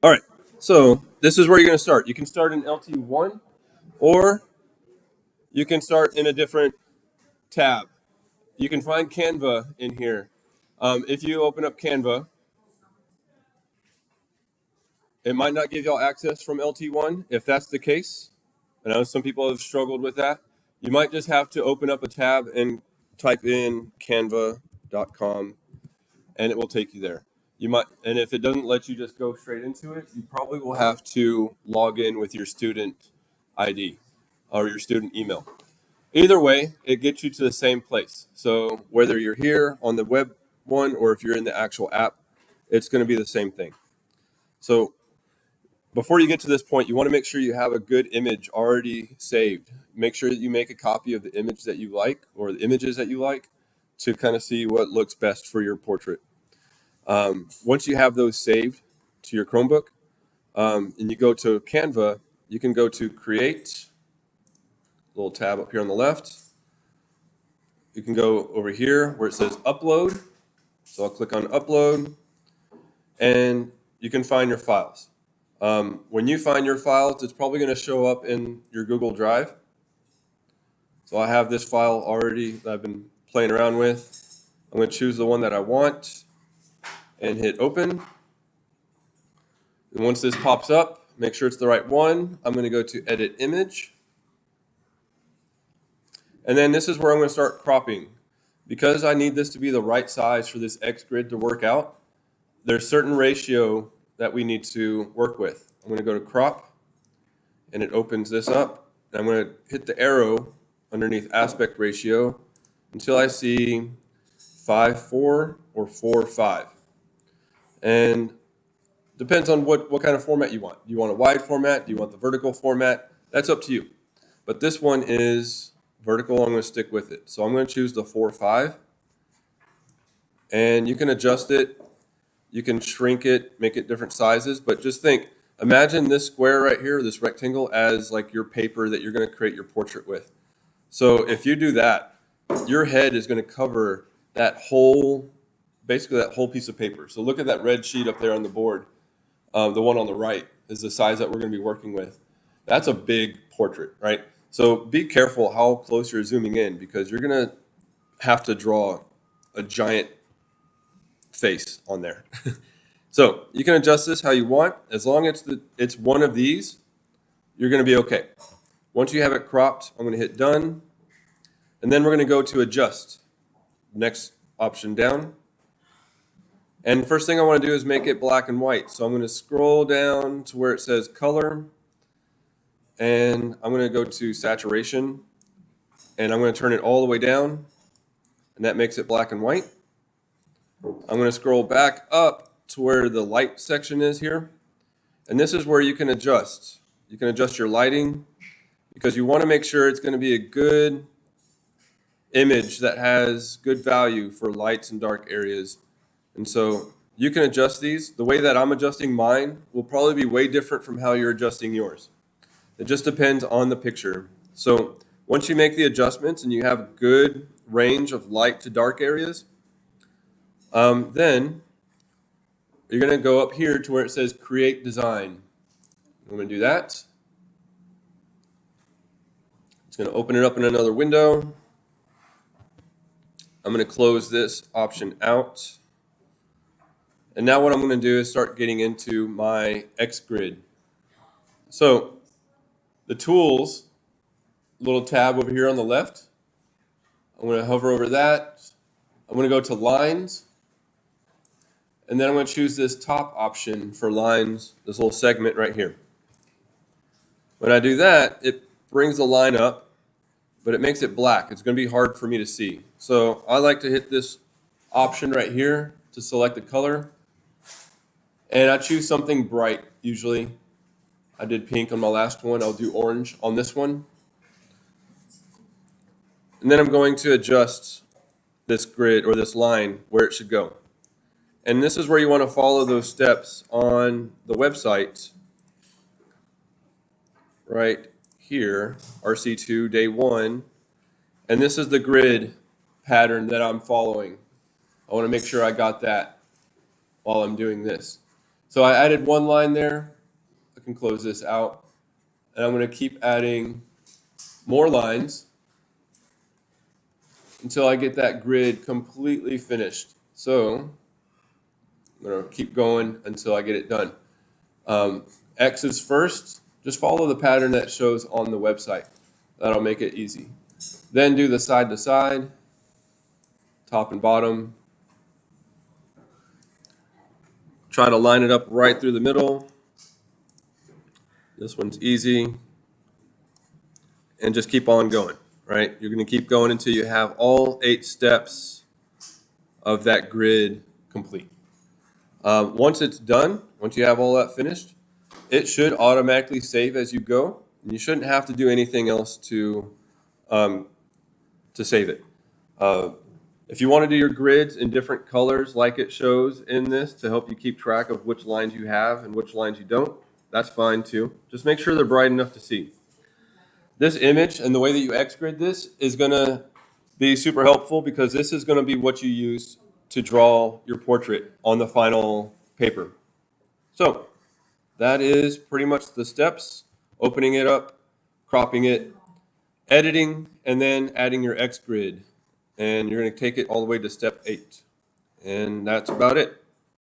All right, so this is where you're going to start. You can start in LT1 or you can start in a different tab. You can find Canva in here. If you open up Canva, it might not give y'all access from LT1. If that's the case, I know some people have struggled with that. You might just have to open up a tab and type in canva.com and it will take you there. You might, and if it doesn't let you just go straight into it, you probably will have to log in with your student ID or your student email. Either way, it gets you to the same place. So whether you're here on the web one or if you're in the actual app, it's going to be the same thing. So before you get to this point, you want to make sure you have a good image already saved. Make sure that you make a copy of the image that you like or the images that you like to kind of see what looks best for your portrait. Once you have those saved to your Chromebook and you go to Canva, you can go to Create, little tab up here on the left. You can go over here where it says Upload. So I'll click on Upload and you can find your files. When you find your files, it's probably going to show up in your Google Drive. So I have this file already that I've been playing around with. I'm going to choose the one that I want and hit Open. And once this pops up, make sure it's the right one. I'm going to go to Edit Image. And then this is where I'm going to start cropping. Because I need this to be the right size for this X grid to work out, there's certain ratio that we need to work with. I'm going to go to Crop, and it opens this up. And I'm going to hit the arrow underneath Aspect Ratio until I see 5:4 or 4:5. And depends on what kind of format you want. Do you want a wide format? Do you want the vertical format? That's up to you. But this one is vertical. I'm going to stick with it. So I'm going to choose the 4:5. And you can adjust it. You can shrink it, make it different sizes. But just think, imagine this square right here, this rectangle, as like your paper that you're going to create your portrait with. So if you do that, your head is going to cover that whole, basically that whole piece of paper. So look at that red sheet up there on the board. The one on the right is the size that we're going to be working with. That's a big portrait, right? So be careful how close you're zooming in because you're going to have to draw a giant face on there. So you can adjust this how you want. As long as it's one of these, you're going to be okay. Once you have it cropped, I'm going to hit Done. And then we're going to go to Adjust. Next option down. And the first thing I want to do is make it black and white. So I'm going to scroll down to where it says Color. And I'm going to go to Saturation. And I'm going to turn it all the way down. And that makes it black and white. I'm going to scroll back up to where the light section is here. And this is where you can adjust. You can adjust your lighting because you want to make sure it's going to be a good image that has good value for lights and dark areas. And so you can adjust these. The way that I'm adjusting mine will probably be way different from how you're adjusting yours. It just depends on the picture. So once you make the adjustments and you have a good range of light to dark areas, then you're going to go up here to where it says Create Design. I'm going to do that. It's going to open it up in another window. I'm going to close this option out. And now what I'm going to do is start getting into my X Grid. So the tools, little tab over here on the left, I'm going to hover over that. I'm going to go to lines. And then I'm going to choose this top option for lines, this little segment right here. When I do that, it brings the line up, but it makes it black. It's going to be hard for me to see. So I like to hit this option right here to select the color. And I choose something bright usually. I did pink on my last one. I'll do orange on this one. And then I'm going to adjust this grid or this line where it should go. And this is where you want to follow those steps on the website right here, RC2 day 1. And this is the grid pattern that I'm following. I want to make sure I got that while I'm doing this. So I added one line there. I can close this out. And I'm going to keep adding more lines until I get that grid completely finished. So I'm going to keep going until I get it done. X is first. Just follow the pattern that shows on the website. That'll make it easy. Then do the side to side, top and bottom. Try to line it up right through the middle. This one's easy. And just keep on going, right? You're going to keep going until you have all 8 steps of that grid complete. Once it's done, once you have all that finished, it should automatically save as you go. And you shouldn't have to do anything else to save it. If you want to do your grids in different colors like it shows in this to help you keep track of which lines you have and which lines you don't, that's fine too. Just make sure they're bright enough to see. This image and the way that you X grid this is going to be super helpful because this is going to be what you use to draw your portrait on the final paper. So that is pretty much the steps: opening it up, cropping it, editing, and then adding your X grid. And you're going to take it all the way to step 8. And that's about it.